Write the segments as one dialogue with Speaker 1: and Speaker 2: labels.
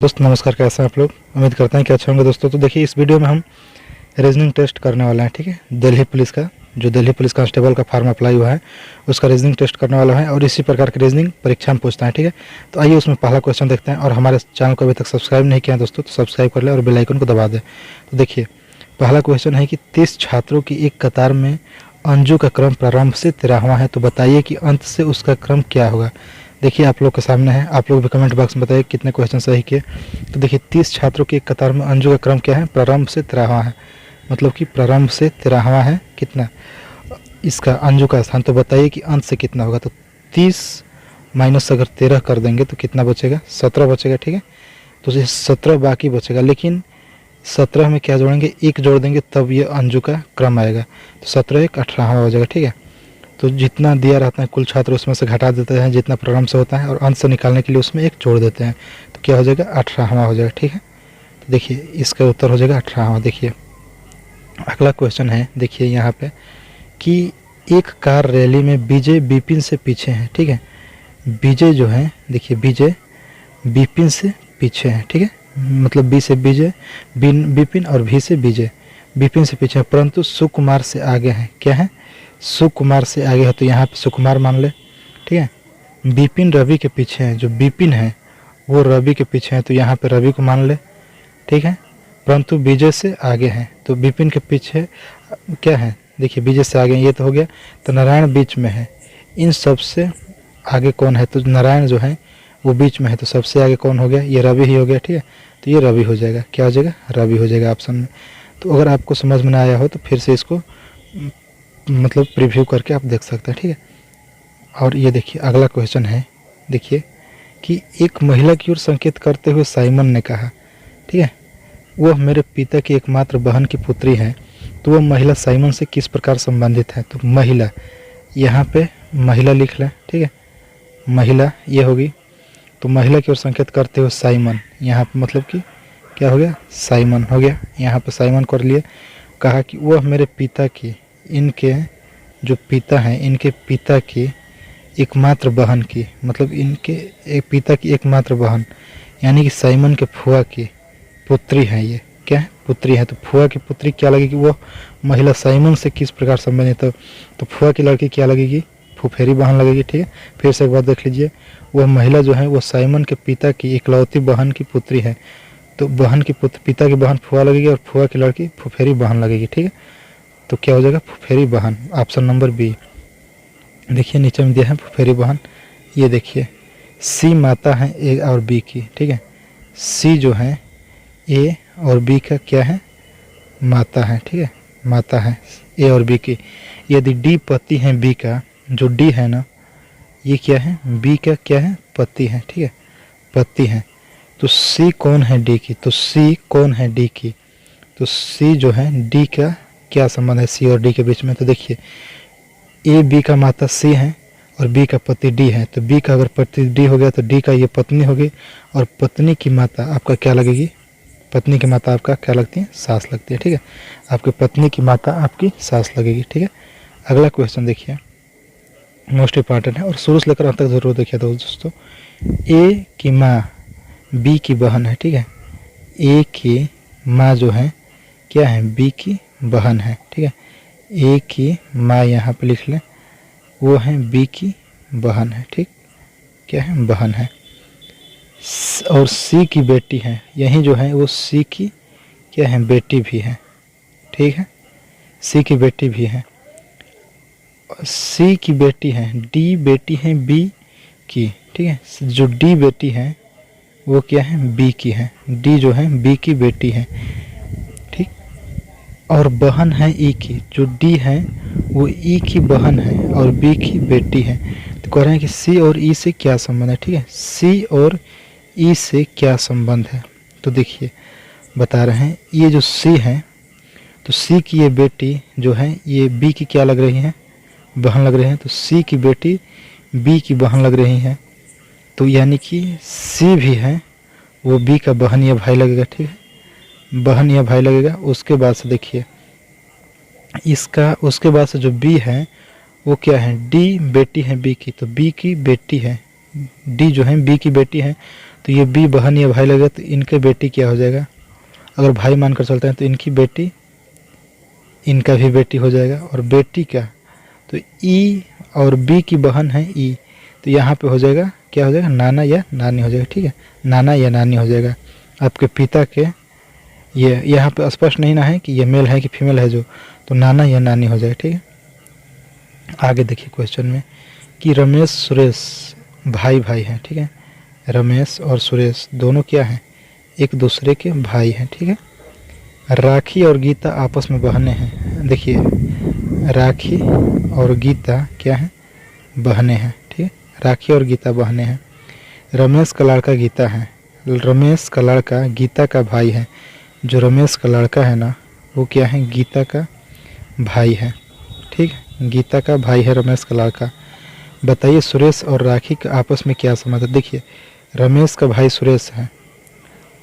Speaker 1: दोस्तों नमस्कार, कैसे हैं आप लोग। उम्मीद करते हैं कि अच्छे होंगे। दोस्तों तो देखिए, इस वीडियो में हम रीजनिंग टेस्ट करने वाले हैं। ठीक है, दिल्ली पुलिस का जो दिल्ली पुलिस कांस्टेबल का फॉर्म अप्लाई हुआ है उसका रीजनिंग टेस्ट करने वाला है और इसी प्रकार की रीजनिंग परीक्षा में पूछता है। ठीक है, तो आइए उसमें पहला क्वेश्चन देखते हैं। और हमारे चैनल को अभी तक सब्सक्राइब नहीं किया है दोस्तों तो सब्सक्राइब कर ले और बेल आइकन को दबा दें। तो देखिए, पहला क्वेश्चन है कि 30 छात्रों की एक कतार में अंजू का क्रम प्रारंभ से 13वां है, तो बताइए कि अंत से उसका क्रम क्या होगा। देखिए आप लोग के सामने है, आप लोग भी कमेंट बॉक्स में बताइए कितने क्वेश्चन सही किए। तो देखिए, 30 छात्रों की एक कतार में अंजू का क्रम क्या है, प्रारंभ से 13वां है, मतलब कि प्रारंभ से 13वां है कितना इसका अंजू का स्थान। तो बताइए कि अंत से कितना होगा। तो 30 माइनस अगर 13 कर देंगे तो कितना बचेगा, 17 बचेगा। ठीक है, तो 17 बाकी बचेगा, लेकिन 17 में क्या जोड़ेंगे, 1 जोड़ देंगे तब ये अंजू का क्रम आएगा। तो 17 1 18वां हो जाएगा। ठीक है, तो जितना दिया रहता है कुल छात्र उसमें से घटा देते हैं जितना प्रारंभ से होता है और अंत से निकालने के लिए उसमें 1 जोड़ देते हैं, तो क्या हो जाएगा, 18वां हो जाएगा। ठीक है, तो देखिए इसका उत्तर हो जाएगा 18वां। देखिए अगला क्वेश्चन है, देखिए यहाँ पे कि एक कार रैली में विजय विपिन से पीछे है। ठीक है, विजय जो है, देखिए विजय विपिन से पीछे है। ठीक है, मतलब बी से विजय, विपिन और भी से विजय, विपिन से पीछे है, परंतु सुकुमार से आगे है। क्या है, सुकुमार से आगे है, तो यहाँ पे सुकुमार मान ले। ठीक है, विपिन रवि के पीछे है, जो विपिन है वो रवि के पीछे है, तो यहाँ पे रवि को मान ले। ठीक है, परंतु विजय से आगे है, तो विपिन के पीछे क्या है, देखिए विजय से आगे ये तो हो गया। तो नारायण बीच में है, इन सब से आगे कौन है, तो नारायण जो है वो बीच में है, तो सबसे आगे कौन हो गया, ये रवि ही हो गया। ठीक है, तो ये रवि हो जाएगा। क्या हो जाएगा, रवि हो जाएगा ऑप्शन में। तो अगर आपको समझ में ना आया हो तो फिर से इसको मतलब प्रीव्यू करके आप देख सकते हैं। ठीक है, और ये देखिए अगला क्वेश्चन है, देखिए कि एक महिला की ओर संकेत करते हुए साइमन ने कहा, ठीक है, वह मेरे पिता की एकमात्र बहन की पुत्री है, तो वह महिला साइमन से किस प्रकार संबंधित है। तो महिला, यहाँ पे महिला लिख लें। ठीक है, महिला ये होगी, तो महिला की ओर संकेत करते हुए साइमन, यहाँ पे मतलब कि क्या हो गया, साइमन हो गया। यहाँ पे साइमन कर लिए। कहा कि वह मेरे पिता की, इनके जो पिता हैं इनके पिता की एकमात्र बहन की, मतलब इनके एक पिता की एकमात्र बहन यानी कि साइमन के फुआ की पुत्री है। ये क्या है, पुत्री है। तो फुआ की पुत्री क्या लगेगी, वो महिला साइमन से किस प्रकार संबंधित है। तो फुआ की लड़की क्या लगेगी, फुफेरी बहन लगेगी। ठीक है, फिर से एक बार देख लीजिए, वह महिला जो है वो साइमन के पिता की इकलौती बहन की पुत्री है, तो बहन की पिता की बहन फुआ लगेगी और फुआ की लड़की फुफेरी बहन लगेगी। ठीक है, तो क्या हो जाएगा, फुफेरी बहन, ऑप्शन नंबर बी। देखिए नीचे में दिया है फुफेरी बहन। ये देखिए सी माता है ए और बी की। ठीक है, सी जो है ए और बी का क्या है, माता है। ठीक है, माता है ए और बी की। यदि डी पति है बी का, जो डी है ना ये क्या है, बी का क्या है, पति है। ठीक है, पति है। तो सी कौन है, डी की। तो सी कौन है, डी की। तो सी जो है डी का क्या संबंध है सी और डी के बीच में। तो देखिए ए बी का माता सी है और बी का पति डी है, तो बी का अगर पति डी हो गया तो डी का ये पत्नी होगी, और पत्नी की माता आपका क्या लगेगी, पत्नी की माता आपका क्या लगती है, सास लगती है। ठीक है, आपकी पत्नी की माता आपकी सास लगेगी। ठीक है, अगला क्वेश्चन देखिए, मोस्ट इंपॉर्टेंट है और शुरू से लेकर अंत तक जरूर देखिए दोस्तों। ए की माँ बी की बहन है। ठीक है, ए की माँ जो है क्या है, बी की बहन है। ठीक है, ए की माँ यहाँ पे लिख लें, वो है बी की बहन है। ठीक, क्या है, बहन है। और सी की बेटी है, यही जो है वो सी की क्या है, बेटी भी है। ठीक है, सी की बेटी भी है। सी की बेटी है, डी बेटी है बी की। ठीक है, जो डी बेटी है वो क्या है, बी की है। डी जो है बी की बेटी है। ठीक, और बहन है ई की, जो डी है वो ई की बहन है और बी की बेटी है। तो कह रहे हैं कि सी और ई से क्या संबंध है। ठीक है, सी और ई से क्या संबंध है, तो देखिए बता रहे हैं। ये जो सी है, तो सी की ये बेटी जो है ये बी की क्या लग रही है, बहन लग रही है। तो सी की बेटी बी की बहन लग रही है, तो यानी कि सी भी है वो बी का बहन या भाई लगेगा। ठीक है, बहन या भाई लगेगा। उसके बाद से देखिए इसका, उसके बाद से जो बी है वो क्या है, डी बेटी है बी की, तो बी की बेटी है। डी जो है बी की बेटी है, तो ये बी बहन या भाई लगेगा, तो इनके बेटी क्या हो जाएगा, अगर भाई मानकर चलते हैं तो इनकी बेटी, इनका भी बेटी हो जाएगा। और बेटी क्या, तो ई और बी की बहन है ई, तो यहाँ पे हो जाएगा क्या हो जाएगा, नाना या नानी हो जाएगा। ठीक है, नाना या नानी हो जाएगा आपके पिता के। ये यहाँ पे स्पष्ट नहीं ना है कि ये मेल है कि फीमेल है जो, तो नाना या नानी हो जाएगा। ठीक है, आगे देखिए क्वेश्चन में कि रमेश सुरेश भाई भाई हैं। ठीक है, रमेश और सुरेश दोनों क्या हैं, एक दूसरे के भाई हैं। ठीक है, राखी और गीता आपस में बहनें हैं। देखिए राखी और गीता क्या हैं, बहनें हैं। ठीक है, राखी और गीता बहनें हैं। रमेश का लड़का गीता है, रमेश का लड़का गीता का भाई है। जो रमेश का लड़का है ना, वो क्या है, गीता का भाई है। ठीक है, गीता का भाई है रमेश का लड़का। बताइए सुरेश और राखी का आपस में क्या संबंध है। देखिए रमेश का भाई सुरेश है,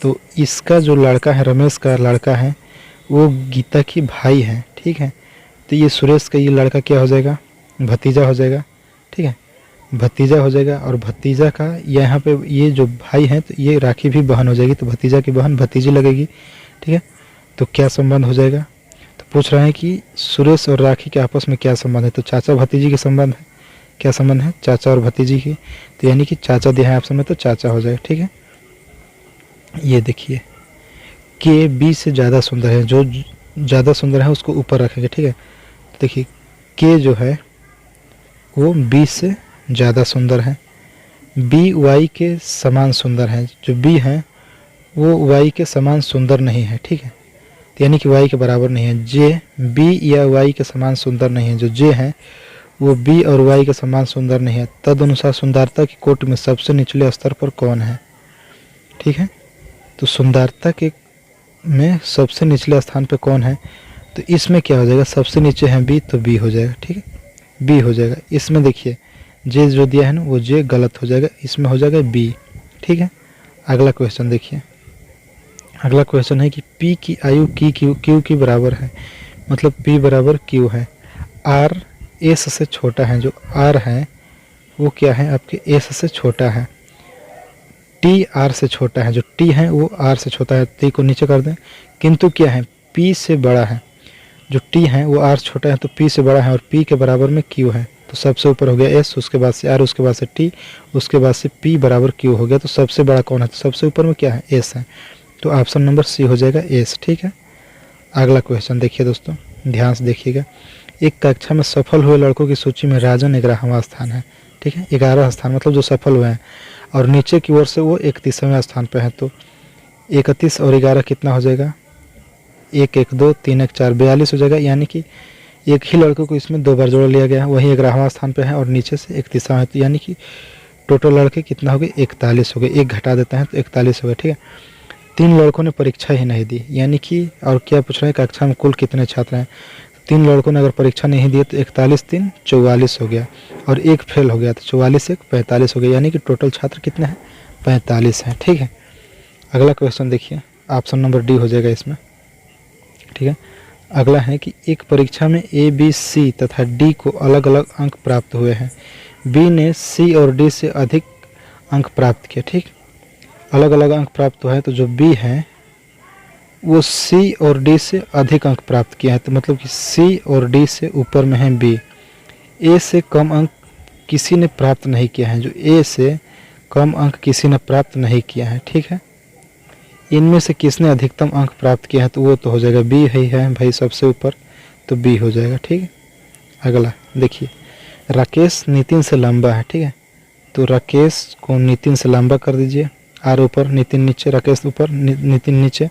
Speaker 1: तो इसका जो लड़का है, रमेश का लड़का है, वो गीता की भाई है। ठीक है, तो ये सुरेश का ये लड़का क्या हो जाएगा, भतीजा हो जाएगा। ठीक है, भतीजा हो जाएगा। और भतीजा का यहाँ पे ये जो भाई हैं, तो ये राखी भी बहन हो जाएगी, तो भतीजा की बहन भतीजी लगेगी। ठीक है, तो क्या संबंध हो जाएगा, तो पूछ रहे हैं कि सुरेश और राखी के आपस में क्या संबंध है, तो चाचा भतीजी के संबंध है। क्या संबंध है, चाचा और भतीजी की, तो यानी कि चाचा दिया है ऑप्शन में, तो चाचा हो जाएगा। ठीक है, ये देखिए के बी से ज़्यादा सुंदर है, जो ज़्यादा सुंदर है उसको ऊपर रखेंगे। ठीक है, तो देखिए के जो है वो बी से ज़्यादा सुंदर है, बी वाई के समान सुंदर है। जो बी है वो वाई के समान सुंदर नहीं है। ठीक है, तो यानी कि वाई के बराबर नहीं है। जे बी या वाई के समान सुंदर नहीं है। जो जे है वो बी और वाई के समान सुंदर नहीं है। तदनुसार सुंदरता की कोट में सबसे निचले स्तर पर कौन है। ठीक है, तो सुंदरता के में सबसे निचले स्थान पे कौन है, तो इसमें क्या हो जाएगा, सबसे नीचे है बी, तो बी हो जाएगा। ठीक है, बी हो जाएगा। इसमें देखिए जे जो दिया है ना, वो जे गलत हो जाएगा, इसमें हो जाएगा बी। ठीक है, अगला क्वेश्चन देखिए। अगला क्वेश्चन है कि पी की आयु क्यू की बराबर है, मतलब पी बराबर क्यू है। आर एस से छोटा है, जो आर है वो क्या है आपके एस से छोटा है। टी आर से छोटा है, जो टी है वो आर से छोटा है, टी को नीचे कर दें। किंतु क्या है, पी से बड़ा है। जो टी है वो आर छोटा है, तो पी से बड़ा है, और पी के बराबर में क्यू है, तो सबसे ऊपर हो गया एस, उसके बाद से आर, उसके बाद से टी, उसके बाद से पी बराबर क्यू हो गया। तो सबसे बड़ा कौन है, तो सबसे ऊपर में क्या है, एस है, तो ऑप्शन नंबर सी हो जाएगा एस। ठीक है, अगला क्वेश्चन देखिए दोस्तों, ध्यान से देखिएगा। एक कक्षा में सफल हुए लड़कों की सूची में राजन 11वां स्थान है। ठीक है, 11वां स्थान मतलब जो सफल हुए हैं, और नीचे की ओर से वो 31वें स्थान पर है। तो 31 और 11 कितना हो जाएगा, 1 1 2 3 1 4 42 हो जाएगा। यानी कि एक ही लड़कों को इसमें 2 बार जोड़ लिया गया है, वही 11वां स्थान पे है और नीचे से 31वां है। तो यानी कि टोटल लड़के कितना हो गए, 41 हो गए। एक घटा देता है तो 41 हो गए। ठीक है, 3 लड़कों ने परीक्षा ही नहीं दी, यानी कि और क्या पूछ रहे हैं, कक्षा में कुल कितने छात्र हैं। 3 लड़कों ने अगर परीक्षा नहीं दी तो 41 3 44 हो गया, और एक फेल हो गया, तो 44 1 45 हो गया, यानी कि टोटल छात्र कितने हैं, 45 हैं। ठीक है, अगला क्वेश्चन देखिए, ऑप्शन नंबर डी हो जाएगा इसमें। ठीक है, अगला है कि एक परीक्षा में ए बी सी तथा डी को अलग अलग अंक प्राप्त हुए हैं। बी ने सी और डी से अधिक अंक प्राप्त किए। ठीक, अलग अलग अंक प्राप्त हुआ है, तो जो बी है वो सी और डी से अधिक अंक प्राप्त किया है, तो मतलब कि सी और डी से ऊपर में है बी। ए से कम अंक किसी ने प्राप्त नहीं किया है, जो ए से कम अंक किसी ने प्राप्त नहीं किया है। ठीक है, इनमें से किसने अधिकतम अंक प्राप्त किया है, तो वो तो हो जाएगा बी ही है भाई सबसे ऊपर, तो बी हो जाएगा। ठीक है, अगला देखिए, राकेश नितिन से लंबा है। ठीक है, तो राकेश को नितिन से लंबा कर दीजिए, आर ऊपर नितिन नीचे, राकेश ऊपर नितिन नीचे।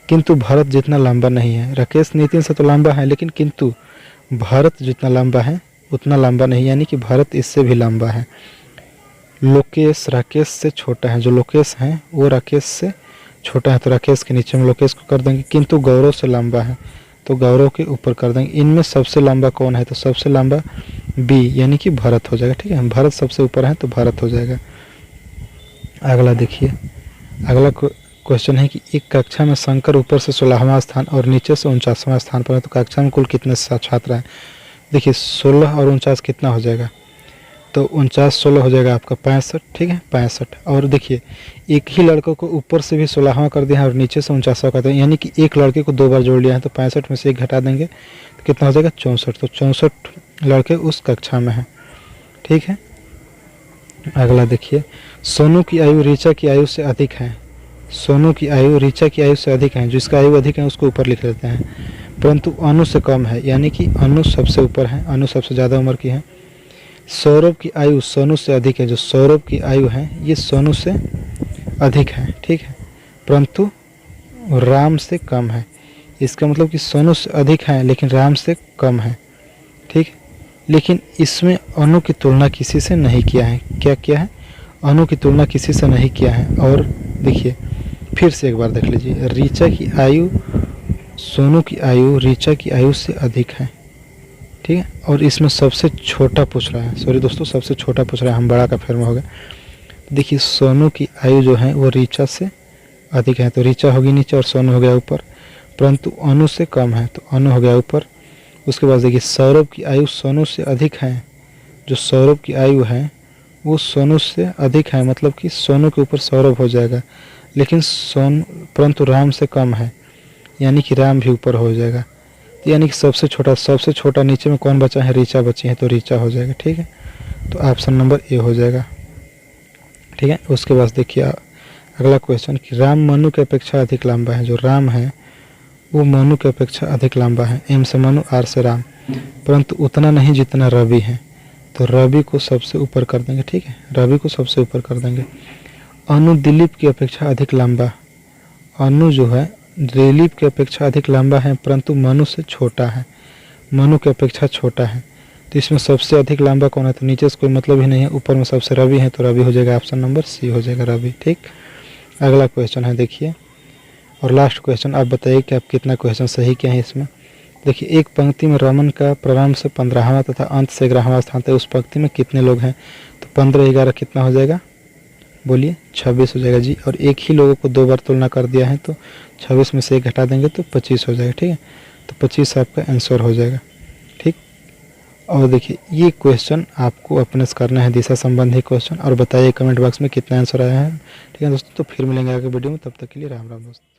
Speaker 1: किंतु भरत जितना लंबा नहीं है। राकेश नितिन से तो लंबा है, लेकिन किंतु भरत जितना लंबा है उतना लंबा नहीं, यानी कि भरत इससे भी लंबा है। लोकेश राकेश से छोटा है, जो लोकेश है वो राकेश से छोटा है, तो राकेश के नीचे में लोकेश को कर देंगे। किंतु गौरव से लंबा है, तो गौरव के ऊपर कर देंगे। इनमें सबसे लंबा कौन है, तो सबसे लंबा बी, यानी कि भरत हो जाएगा। ठीक है, भरत सबसे ऊपर है तो भरत हो जाएगा। अगला देखिए, अगला क्वेश्चन है कि एक कक्षा में शंकर ऊपर से 16वां स्थान और नीचे से 49वां स्थान पर है, तो कक्षा में कुल कितने छात्र हैं। देखिए 16 और 49 कितना हो जाएगा, तो 49 16 हो जाएगा आपका 65, ठीक है 65। और देखिए एक ही लड़कों को ऊपर से भी 16वां कर दिया है और नीचे से 49वां कर दिया, यानी कि एक लड़के को 2 बार जोड़ लिया है, तो 65 में से 1 घटा देंगे तो कितना हो जाएगा 64। तो 64 लड़के उस कक्षा में हैं, ठीक है। अगला देखिए, सोनू की आयु ऋचा की आयु से अधिक है। सोनू की आयु ऋचा की आयु से अधिक है, जिसका आयु अधिक है उसको ऊपर लिख लेते हैं, परंतु अनु से कम है, यानी कि अनु सबसे ऊपर है, अनु सबसे ज़्यादा उम्र की है। सौरभ की आयु सोनू से अधिक है, जो सौरभ की आयु है ये सोनू से अधिक है, ठीक है, परंतु राम से कम है। इसका मतलब कि सोनू से अधिक है लेकिन राम से कम है, ठीक। लेकिन इसमें अनु की तुलना किसी से नहीं किया है। क्या किया है? अनु की तुलना किसी से नहीं किया है। और देखिए फिर से एक बार देख लीजिए, ऋचा की आयु सोनू की आयु ऋचा की आयु से अधिक है, ठीक है। और इसमें सबसे छोटा पूछ रहा है, सॉरी दोस्तों सबसे छोटा पूछ रहा है, हम बड़ा का फेर में हो गया। देखिए सोनू की आयु जो है वो ऋचा से अधिक है, तो ऋचा होगी नीचे और सोनू हो गया ऊपर, परंतु अनु से कम है तो अनु हो गया ऊपर। उसके बाद देखिए सौरभ की आयु सोनू से अधिक है, जो सौरभ की आयु है वो सोनू से अधिक है, मतलब कि सोनू के ऊपर सौरभ हो जाएगा, लेकिन परंतु राम से कम है, यानी कि राम भी ऊपर हो जाएगा। तो यानी कि सबसे छोटा नीचे में कौन बचा है? ऋचा बची है, तो ऋचा हो जाएगा, ठीक है। तो ऑप्शन नंबर ए हो जाएगा, ठीक है। उसके बाद देखिए अगला क्वेश्चन कि राम मनु की अपेक्षा अधिक लंबा है। जो राम है वो मनु की अपेक्षा अधिक लंबा है, एम से मनु आर से राम, परंतु उतना नहीं जितना रवि है, तो रवि को सबसे ऊपर कर देंगे, ठीक है, रवि को सबसे ऊपर कर देंगे। अनु दिलीप की अपेक्षा अधिक लंबा, अनु जो है दिलीप की अपेक्षा अधिक लंबा है, परंतु मनु से छोटा है, मनु की अपेक्षा छोटा है, तो इसमें सबसे अधिक लंबा कौन है? तो नीचे से कोई मतलब ही नहीं है, ऊपर में सबसे रवि है, तो रवि हो जाएगा, ऑप्शन नंबर सी हो जाएगा रवि, ठीक। अगला क्वेश्चन है देखिए, और लास्ट क्वेश्चन, आप बताइए कि आप कितना क्वेश्चन सही किए हैं इसमें। देखिए एक पंक्ति में रमन का प्रारंभ से 15वां तथा अंत से 11वां स्थान है, उस पंक्ति में कितने लोग हैं? तो 15 11 कितना हो जाएगा? बोलिए 26 हो जाएगा जी। और एक ही लोगों को 2 बार तुलना कर दिया है, तो 26 में से 1 घटा देंगे तो 25 हो जाएगा, ठीक है। तो 25 आपका आंसर हो जाएगा, ठीक। और देखिए ये क्वेश्चन आपको अपने से करना है, दिशा संबंधी क्वेश्चन, और बताइए कमेंट बॉक्स में कितना आंसर आया है, ठीक है दोस्तों। तो फिर मिलेंगे आगे वीडियो में, तब तक के लिए राम राम दोस्तों।